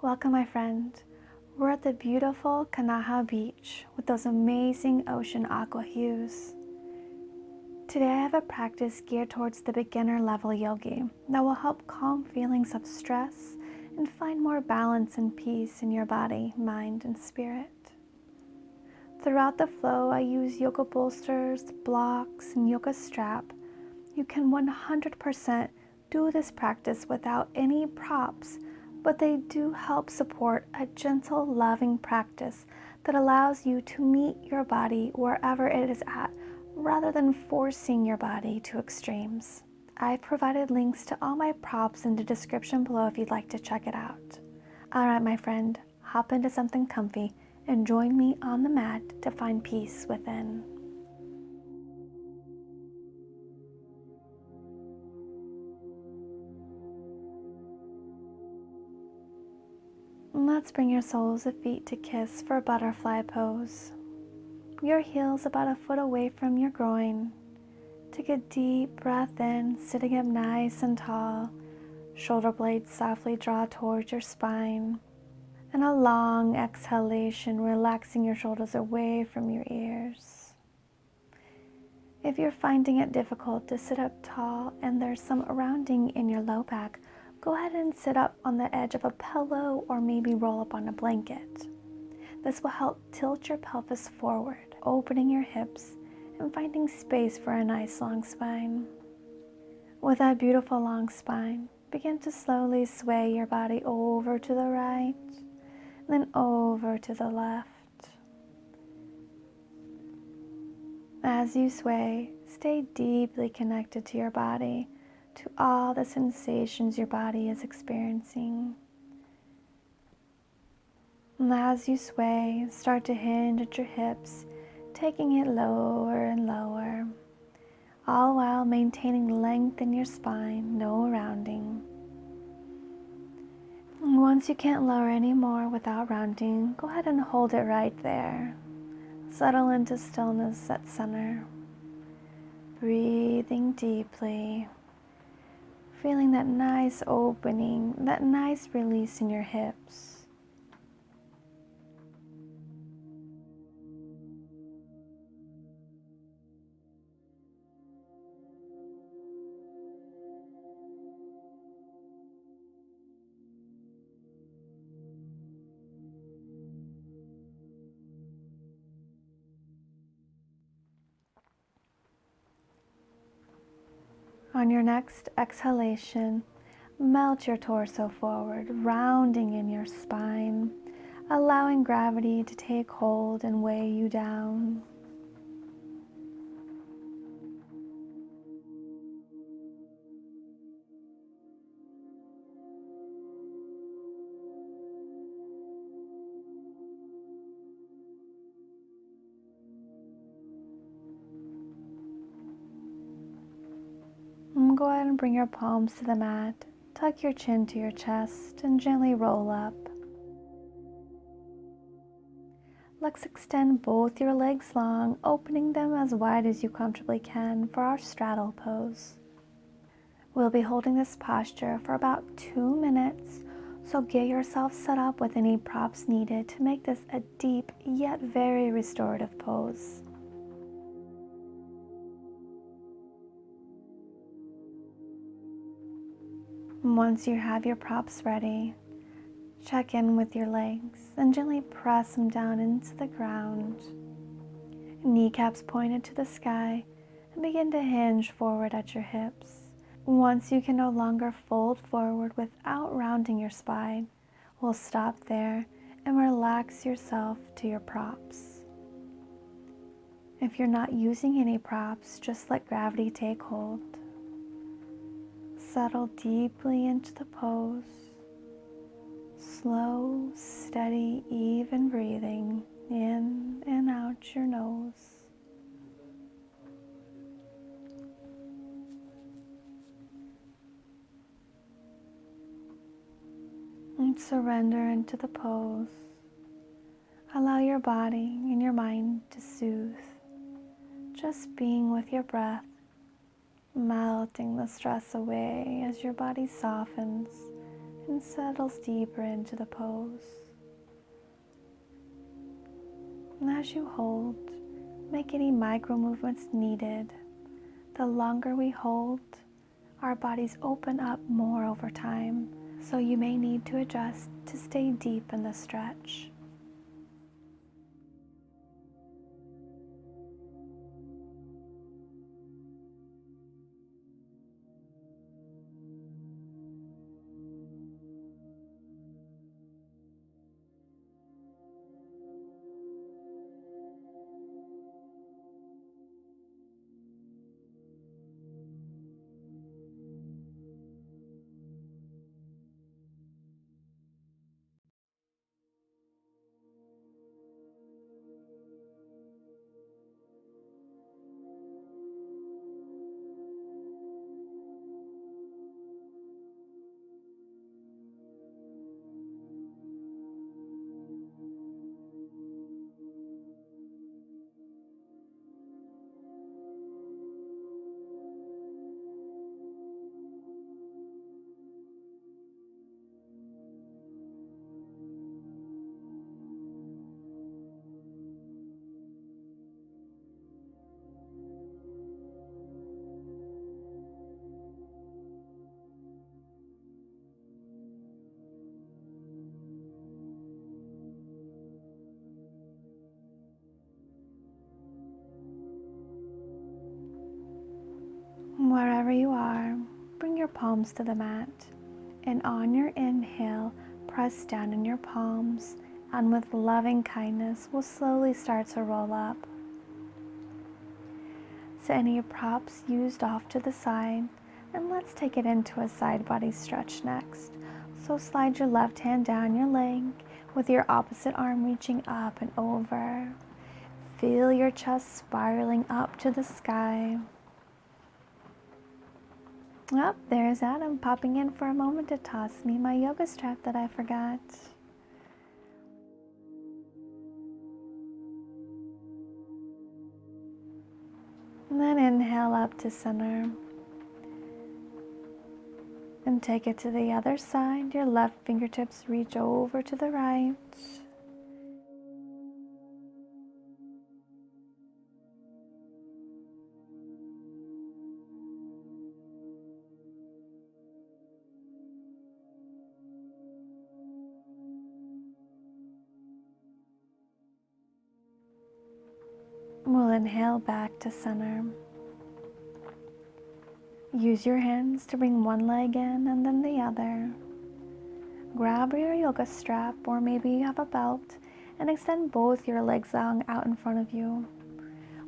Welcome, my friend. We're at the beautiful Kanaha Beach with those amazing ocean aqua hues. Today I have a practice geared towards the beginner level yogi that will help calm feelings of stress and find more balance and peace in your body, mind, and spirit. Throughout the flow, I use yoga bolsters, blocks, and yoga strap. You can 100% do this practice without any props, but they do help support a gentle, loving practice that allows you to meet your body wherever it is at, rather than forcing your body to extremes. I've provided links to all my props in the description below if you'd like to check it out. Alright, my friend, hop into something comfy and join me on the mat to find peace within. Let's bring your soles of feet to kiss for a butterfly pose. Your heels about a foot away from your groin. Take a deep breath in, sitting up nice and tall. Shoulder blades softly draw towards your spine. And a long exhalation, relaxing your shoulders away from your ears. If you're finding it difficult to sit up tall and there's some rounding in your low back, go ahead and sit up on the edge of a pillow or maybe roll up on a blanket. This will help tilt your pelvis forward, opening your hips and finding space for a nice long spine. With that beautiful long spine, begin to slowly sway your body over to the right, then over to the left. As you sway, stay deeply connected to your body, to all the sensations your body is experiencing. And as you sway, start to hinge at your hips, taking it lower and lower, all while maintaining length in your spine, no rounding. And once you can't lower anymore without rounding, go ahead and hold it right there. Settle into stillness at center. Breathing deeply. Feeling that nice opening, that nice release in your hips. On your next exhalation, melt your torso forward, rounding in your spine, allowing gravity to take hold and weigh you down. And go ahead and bring your palms to the mat, tuck your chin to your chest, and gently roll up. Let's extend both your legs long, opening them as wide as you comfortably can for our straddle pose. We'll be holding this posture for about 2 minutes, so get yourself set up with any props needed to make this a deep yet very restorative pose. Once you have your props ready, check in with your legs and gently press them down into the ground. Kneecaps pointed to the sky and begin to hinge forward at your hips. Once you can no longer fold forward without rounding your spine, we'll stop there and relax yourself to your props. If you're not using any props, just let gravity take hold. Settle deeply into the pose. Slow, steady, even breathing in and out your nose. And surrender into the pose. Allow your body and your mind to soothe. Just being with your breath, melting the stress away as your body softens and settles deeper into the pose. And as you hold, make any micro movements needed. The longer we hold, our bodies open up more over time, so you may need to adjust to stay deep in the stretch. Wherever you are, bring your palms to the mat, and on your inhale, press down in your palms, and with loving kindness, we'll slowly start to roll up. Set any props used off to the side, and let's take it into a side body stretch next. So slide your left hand down your leg with your opposite arm reaching up and over. Feel your chest spiraling up to the sky. Oh, there's Adam popping in for a moment to toss me my yoga strap that I forgot. And then inhale up to center. And take it to the other side. Your left fingertips reach over to the right. We'll inhale back to center. Use your hands to bring one leg in and then the other. Grab your yoga strap, or maybe you have a belt, and extend both your legs long out in front of you.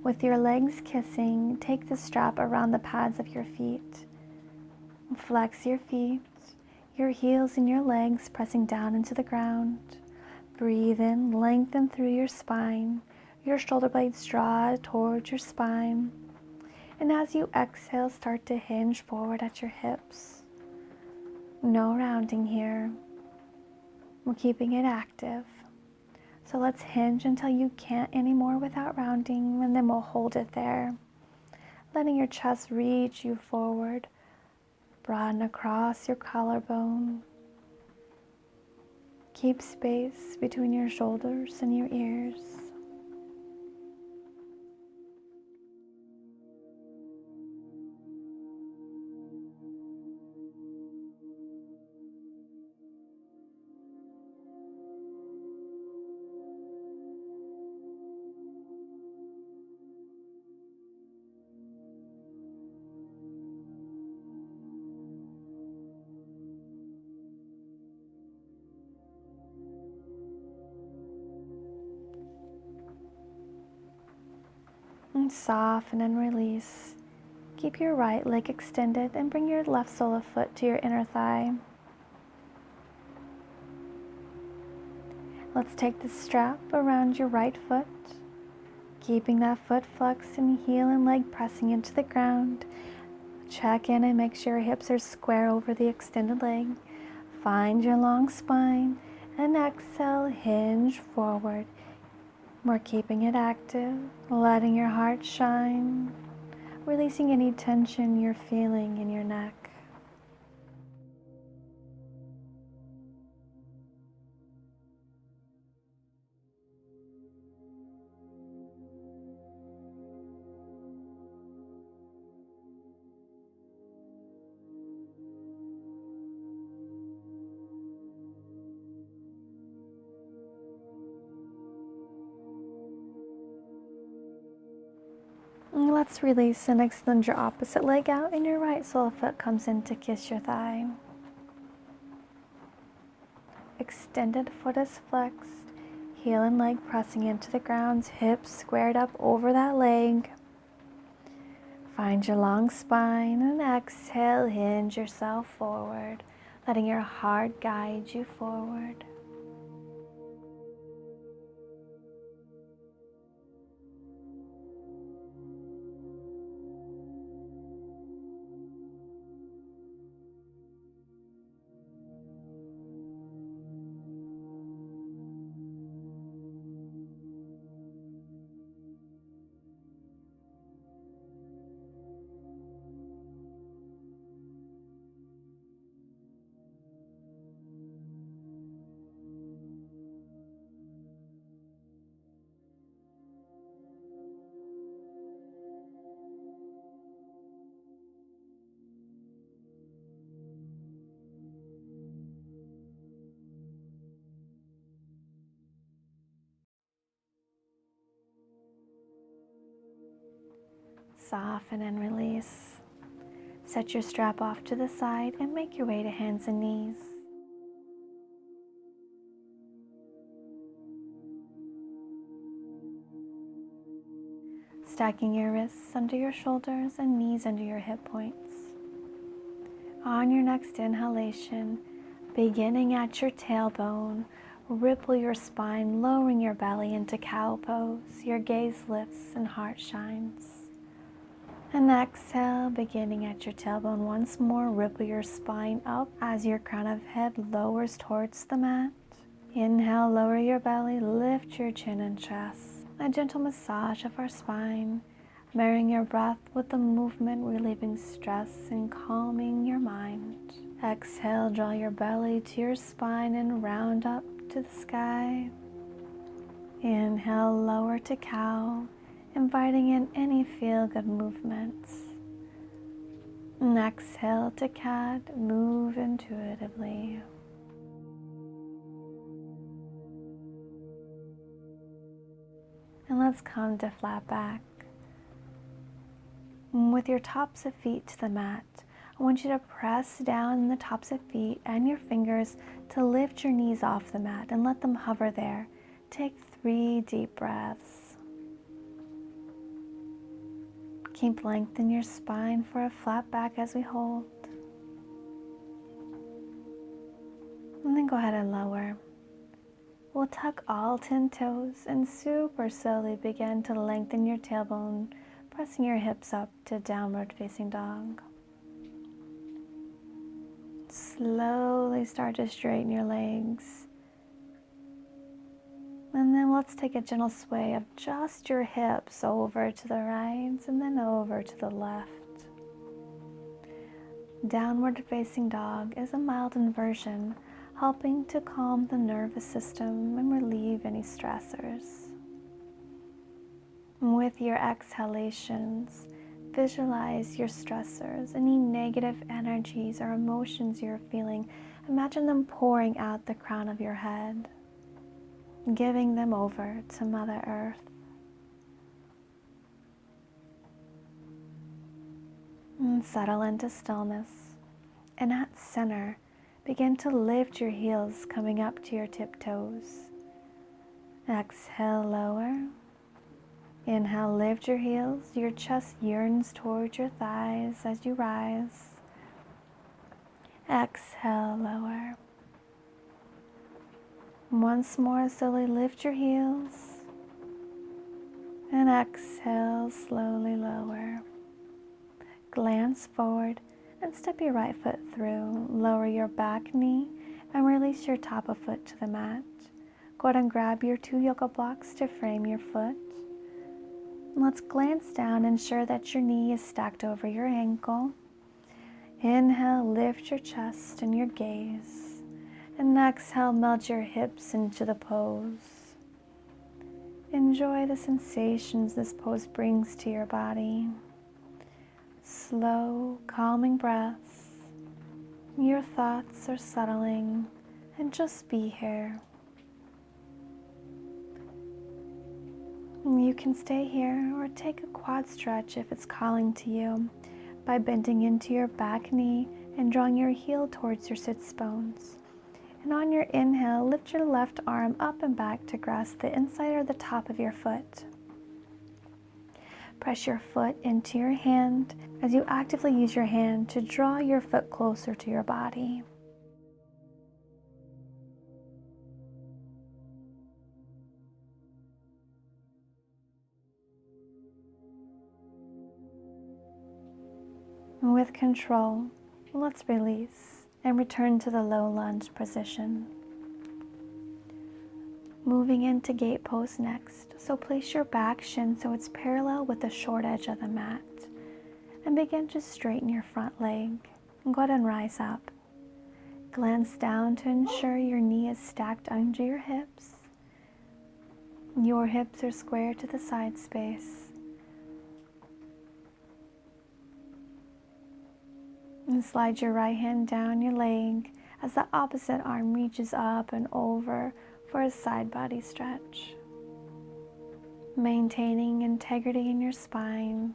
With your legs kissing, take the strap around the pads of your feet. Flex your feet, your heels and your legs pressing down into the ground. Breathe in, lengthen through your spine. Your shoulder blades draw towards your spine. And as you exhale, start to hinge forward at your hips. No rounding here. We're keeping it active. So let's hinge until you can't anymore without rounding, and then we'll hold it there. Letting your chest reach you forward. Broaden across your collarbone. Keep space between your shoulders and your ears. And soften and release. Keep your right leg extended and bring your left sole of foot to your inner thigh. Let's take the strap around your right foot, keeping that foot flexed and heel and leg pressing into the ground. Check in and make sure your hips are square over the extended leg. Find your long spine and exhale, hinge forward. We're keeping it active, letting your heart shine, releasing any tension you're feeling in your neck. let's release and extend your opposite leg out, and your right sole foot comes in to kiss your thigh. Extended foot is flexed, heel and leg pressing into the ground, hips squared up over that leg. Find your long spine and exhale, hinge yourself forward, letting your heart guide you forward. Soften and release. Set your strap off to the side and make your way to hands and knees. Stacking your wrists under your shoulders and knees under your hip points. On your next inhalation, beginning at your tailbone, ripple your spine, lowering your belly into cow pose. Your gaze lifts and heart shines. And exhale, beginning at your tailbone once more, ripple your spine up as your crown of head lowers towards the mat. Inhale, lower your belly, lift your chin and chest. A gentle massage of our spine, marrying your breath with the movement, relieving stress and calming your mind. Exhale, draw your belly to your spine and round up to the sky. Inhale, lower to cow, inviting in any feel-good movements. And exhale to cat, move intuitively. And let's come to flat back. With your tops of feet to the mat, I want you to press down the tops of feet and your fingers to lift your knees off the mat and let them hover there. Take 3 deep breaths. Keep lengthening your spine for a flat back as we hold. And then go ahead and lower. We'll tuck all 10 toes and super slowly begin to lengthen your tailbone, pressing your hips up to downward facing dog. Slowly start to straighten your legs. And then let's take a gentle sway of just your hips over to the right and then over to the left. Downward facing dog is a mild inversion, helping to calm the nervous system and relieve any stressors. With your exhalations, visualize your stressors, any negative energies or emotions you're feeling. Imagine them pouring out the crown of your head, giving them over to Mother Earth. And settle into stillness. And at center, begin to lift your heels, coming up to your tiptoes. Exhale, lower. Inhale, lift your heels. Your chest yearns towards your thighs as you rise. Exhale, lower. Once more, slowly lift your heels. And exhale, slowly lower. Glance forward and step your right foot through. Lower your back knee and release your top of foot to the mat. Go ahead and grab your 2 yoga blocks to frame your foot. Let's glance down, ensure that your knee is stacked over your ankle. Inhale, lift your chest and your gaze. And exhale, melt your hips into the pose. Enjoy the sensations this pose brings to your body. Slow, calming breaths. Your thoughts are settling, and just be here. You can stay here or take a quad stretch if it's calling to you by bending into your back knee and drawing your heel towards your sits bones. And on your inhale, lift your left arm up and back to grasp the inside or the top of your foot. Press your foot into your hand as you actively use your hand to draw your foot closer to your body. With control, let's release and return to the low lunge position. Moving into gate pose next, so place your back shin so it's parallel with the short edge of the mat. And begin to straighten your front leg. And go ahead and rise up. Glance down to ensure your knee is stacked under your hips. Your hips are square to the side space. And slide your right hand down your leg as the opposite arm reaches up and over for a side body stretch. Maintaining integrity in your spine.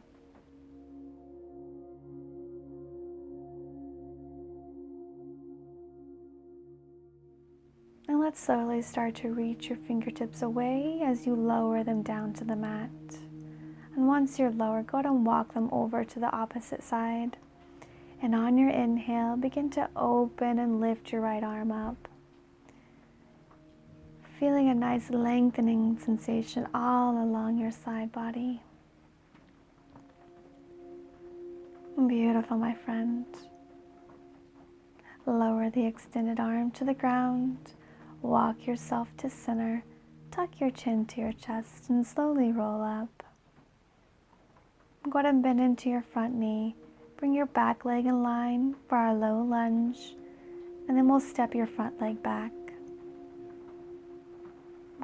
And let's slowly start to reach your fingertips away as you lower them down to the mat. And once you're lower, go ahead and walk them over to the opposite side. And on your inhale, begin to open and lift your right arm up. Feeling a nice lengthening sensation all along your side body. Beautiful, my friend. Lower the extended arm to the ground. Walk yourself to center. Tuck your chin to your chest and slowly roll up. Go ahead and bend into your front knee. Bring your back leg in line for our low lunge, and then we'll step your front leg back.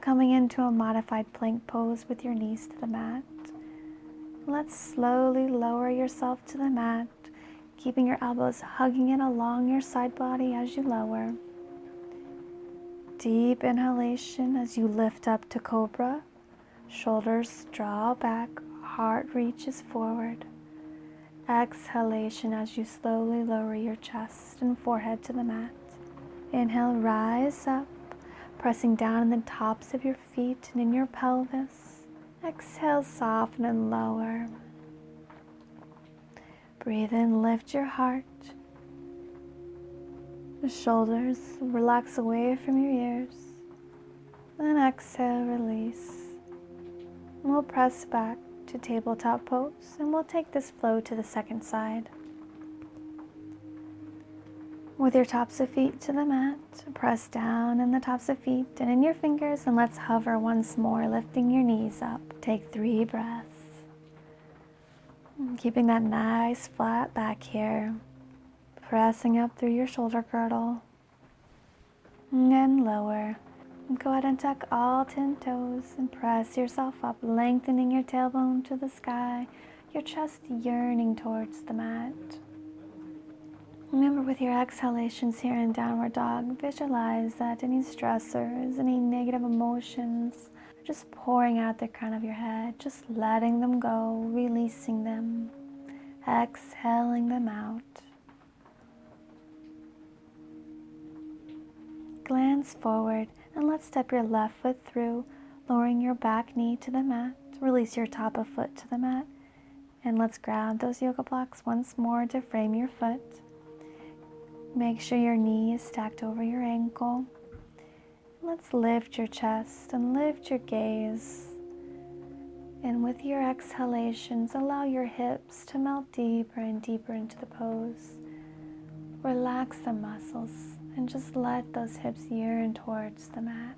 Coming into a modified plank pose with your knees to the mat. Let's slowly lower yourself to the mat, keeping your elbows hugging in along your side body as you lower. Deep inhalation as you lift up to Cobra. Shoulders draw back, heart reaches forward. Exhalation as you slowly lower your chest and forehead to the mat. Inhale, rise up, pressing down in the tops of your feet and in your pelvis. Exhale, soften and lower. Breathe in, lift your heart. The shoulders relax away from your ears. Then exhale, release. And we'll press back to tabletop pose, and we'll take this flow to the second side. With your tops of feet to the mat, press down in the tops of feet and in your fingers, and let's hover once more, lifting your knees up. Take 3 breaths. Keeping that nice flat back here, pressing up through your shoulder girdle, and then lower. Go ahead and tuck all 10 toes and press yourself up, lengthening your tailbone to the sky, your chest yearning towards the mat. Remember, with your exhalations here in downward dog, visualize that any stressors, any negative emotions, are just pouring out the crown of your head, just letting them go, releasing them, exhaling them out. Glance forward and let's step your left foot through, lowering your back knee to the mat. Release your top of foot to the mat. And let's grab those yoga blocks once more to frame your foot. Make sure your knee is stacked over your ankle. Let's lift your chest and lift your gaze. And with your exhalations, allow your hips to melt deeper and deeper into the pose. Relax the muscles and just let those hips yearn towards the mat.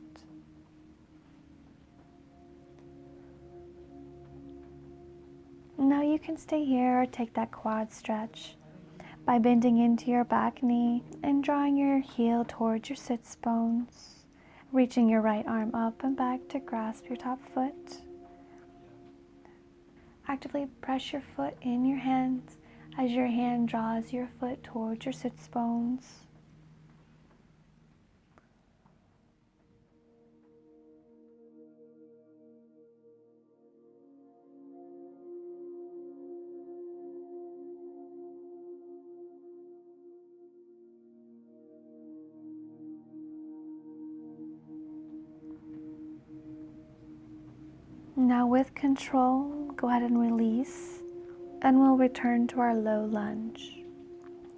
Now you can stay here or take that quad stretch by bending into your back knee and drawing your heel towards your sits bones, reaching your right arm up and back to grasp your top foot. Actively press your foot in your hands as your hand draws your foot towards your sits bones. Now with control, go ahead and release, and we'll return to our low lunge.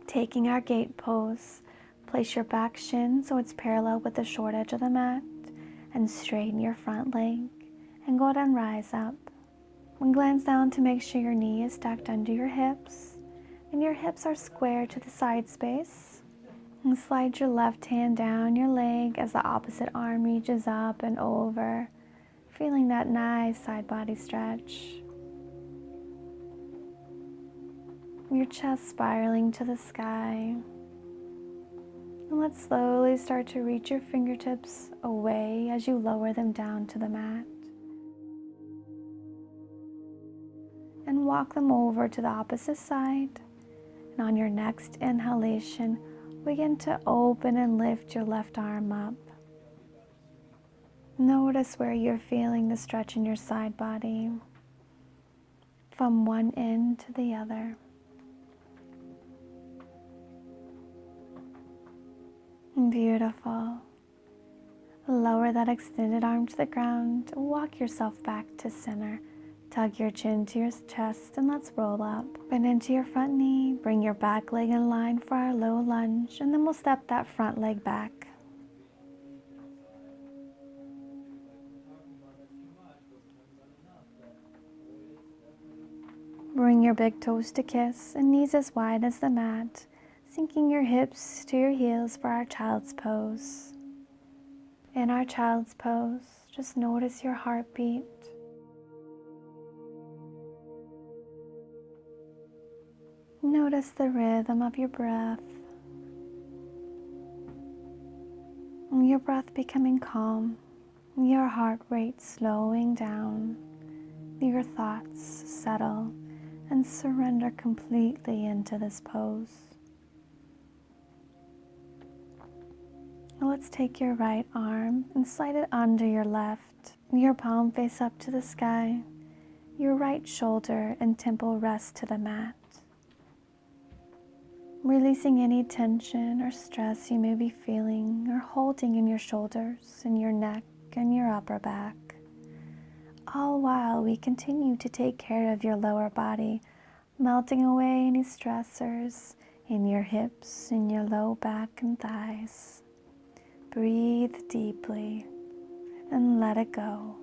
Taking our gate pose, place your back shin so it's parallel with the short edge of the mat, and straighten your front leg, and go ahead and rise up. And glance down to make sure your knee is stacked under your hips, and your hips are square to the side space. And slide your left hand down your leg as the opposite arm reaches up and over, feeling that nice side body stretch. Your chest spiraling to the sky. And let's slowly start to reach your fingertips away as you lower them down to the mat. And walk them over to the opposite side. And on your next inhalation, begin to open and lift your left arm up. Notice where you're feeling the stretch in your side body, from one end to the other. Beautiful. Lower that extended arm to the ground. Walk yourself back to center. Tug your chin to your chest and let's roll up. Bend into your front knee. Bring your back leg in line for our low lunge, and then we'll step that front leg back. Bring your big toes to kiss and knees as wide as the mat, sinking your hips to your heels for our child's pose. In our child's pose, just notice your heartbeat. Notice the rhythm of your breath. Your breath becoming calm, your heart rate slowing down, your thoughts settle and surrender completely into this pose. Now let's take your right arm and slide it under your left. Your palm face up to the sky. Your right shoulder and temple rest to the mat. Releasing any tension or stress you may be feeling or holding in your shoulders, in your neck, and your upper back. All while we continue to take care of your lower body, melting away any stressors in your hips, in your low back and thighs. Breathe deeply and let it go.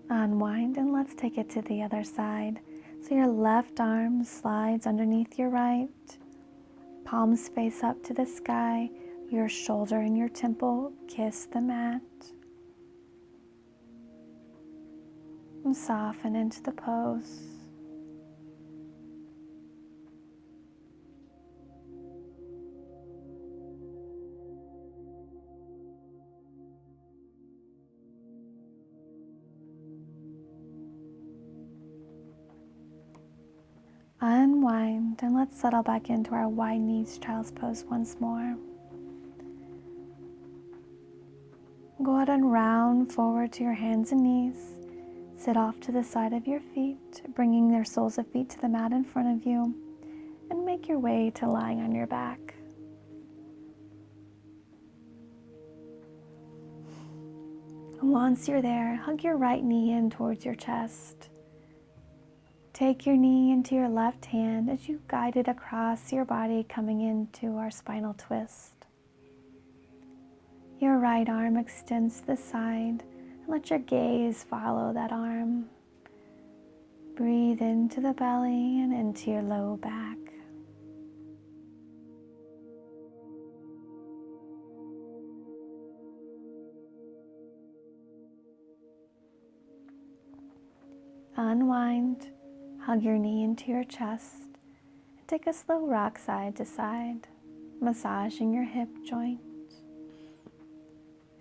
Unwind and let's take it to the other side. So your left arm slides underneath your right, palms face up to the sky, your shoulder and your temple kiss the mat. And soften into the pose. Unwind and let's settle back into our wide knees child's pose once more. Go ahead and round forward to your hands and knees. Sit off to the side of your feet, bringing their soles of feet to the mat in front of you, and make your way to lying on your back. Once you're there, hug your right knee in towards your chest. Take your knee into your left hand as you guide it across your body, coming into our spinal twist. Your right arm extends to the side, and let your gaze follow that arm. Breathe into the belly and into your low back. Unwind. Hug your knee into your chest and take a slow rock side to side, massaging your hip joint.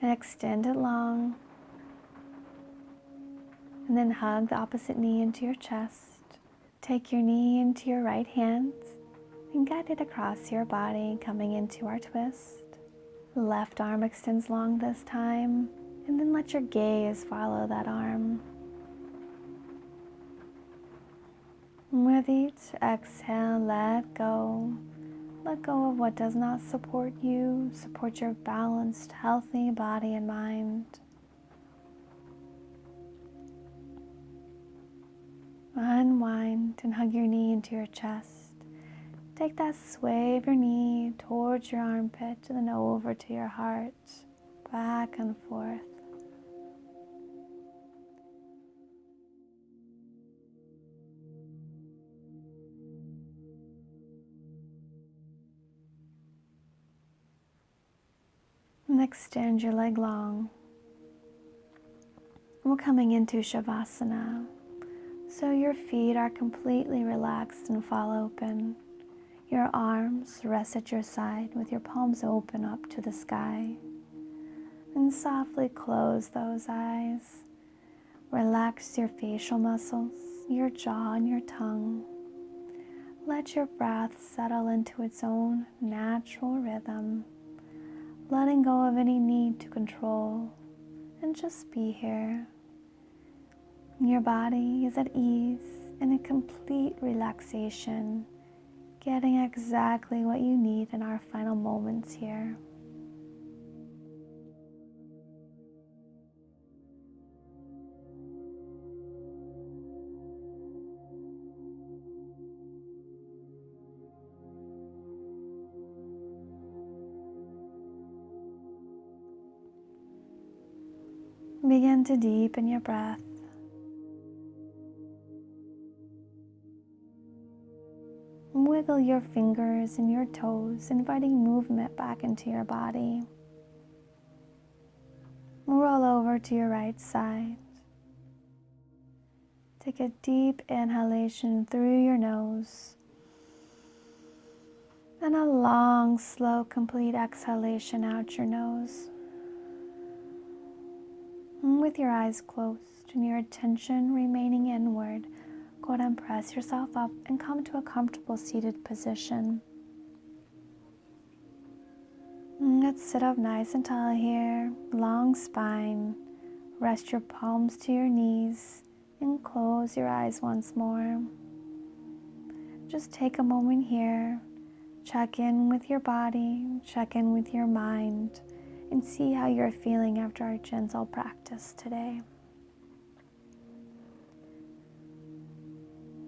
And extend it long. And then hug the opposite knee into your chest. Take your knee into your right hand and guide it across your body, coming into our twist. Left arm extends long this time, and then let your gaze follow that arm. With each exhale, let go Let go of what does not support you. Support your balanced, healthy body and mind. Unwind and hug your knee into your chest. Take that sway of your knee towards your armpit and then over to your heart, back and forth. And extend your leg long. We're coming into Savasana. So your feet are completely relaxed and fall open. Your arms rest at your side with your palms open up to the sky. And softly close those eyes. Relax your facial muscles, your jaw and your tongue. Let your breath settle into its own natural rhythm, letting go of any need to control, and just be here. Your body is at ease and in complete relaxation, getting exactly what you need in our final moments here. Begin to deepen your breath. Wiggle your fingers and your toes, inviting movement back into your body. Roll over to your right side. Take a deep inhalation through your nose and a long, slow, complete exhalation out your nose. And with your eyes closed and your attention remaining inward, go ahead and press yourself up and come to a comfortable seated position. And let's sit up nice and tall here, long spine. Rest your palms to your knees and close your eyes once more. Just take a moment here, check in with your body, check in with your mind, and see how you're feeling after our gentle practice today.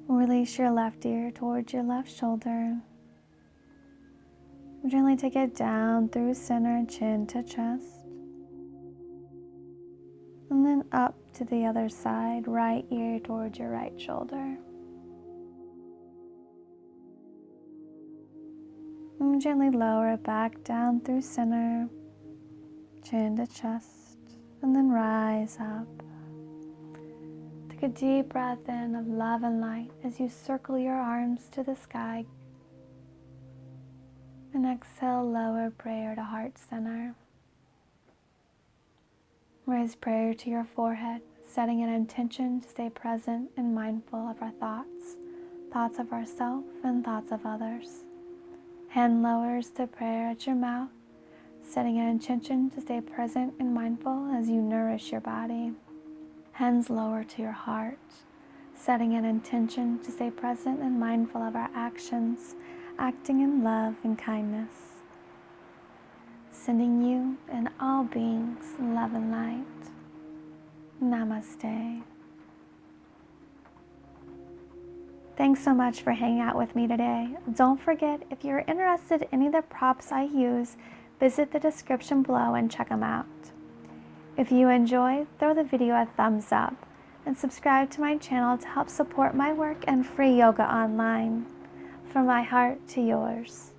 Release your left ear towards your left shoulder. Gently take it down through center, chin to chest. And then up to the other side, right ear towards your right shoulder. And gently lower it back down through center, chin to chest, and then rise up. Take a deep breath in of love and light as you circle your arms to the sky. And exhale, lower prayer to heart center. Raise prayer to your forehead, setting an intention to stay present and mindful of our thoughts, thoughts of ourselves and thoughts of others. Hand lowers to prayer at your mouth, setting an intention to stay present and mindful as you nourish your body. Hands lower to your heart, setting an intention to stay present and mindful of our actions, acting in love and kindness. Sending you and all beings love and light. Namaste. Thanks so much for hanging out with me today. Don't forget, if you're interested in any of the props I use, visit the description below and check them out. If you enjoy, throw the video a thumbs up and subscribe to my channel to help support my work and free yoga online. From my heart to yours.